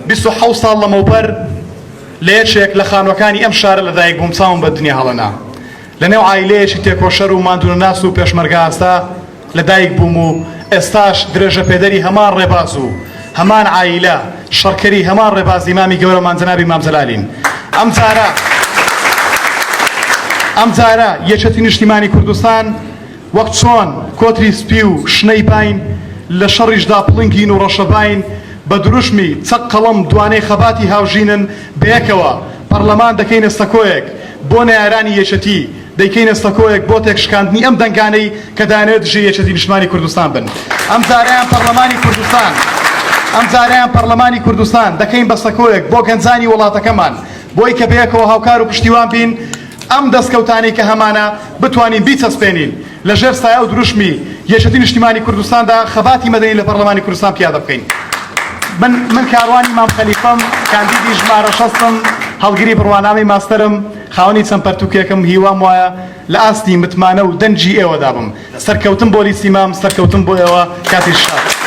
27 ساڵ لەمەوبەر لە یەکێک لە خانوەکانی ئەم شارە لەدایک بووم چاوم بە دنیا هەڵەنا لە نێو عایلەیەکی تێکۆشەر و ماندوونەناس و پێشمەرگە ئاستا لەدایک بووم و ئێستاش درێژە پێدەری هەمان ڕێباز و هەمان عایلە شەڕکەری هەمان ڕێباز ئیمامی گەورەمان جەنابی مام جەلالین. ئەم جارە یەکێتی نیشتیمانی کوردستان وەک چۆن کۆتری سپی و شنەی باین لە شەڕیشدا پڵنگین و ڕەشەباین بە دروشمی چەق قەڵەم دوانەی خەباتی هاوژینن بەیەکەوە پەرلەمان دەکەینە سەکۆیەک بۆ نەیارانی یەکێتی دەیکەینە سەکۆیەک بۆ تێکشکاندنی ئەم دەنگانەی کە دانەوێت دژی یەکێتی نیشتیمانی کوردستان بن. ئەم جارەیان پەرلەمانی کوردستان دەکەین بە سەکۆیەک بۆ گەنجانی وڵاتەکەمان بۆی کە بەیەکەوە هاوکار و پشتیوان بین ئەم دەستکەوتانی کە هەمانە بتوانین بیچەسپێنین لەژێر سایە و دروشمی یەکێتی نیشتیمانی کوردستاندا خەباتی مەدەنی لە پەرلەمانی کوردستان پیادە بکەین. من کاروانی مام خەلیفەم کاندیدی ژمارە 6م هەڵگری بڕوانامی ماستەرم خاوەنی چەند پەرتوکێکم هیوام وایە لە ئاستی متمانە و دەنجی ئێوەدا بم. سەرکەوتم بۆ لیستی مام، سەرکەوتم بۆ ئێوە کاتی شاد.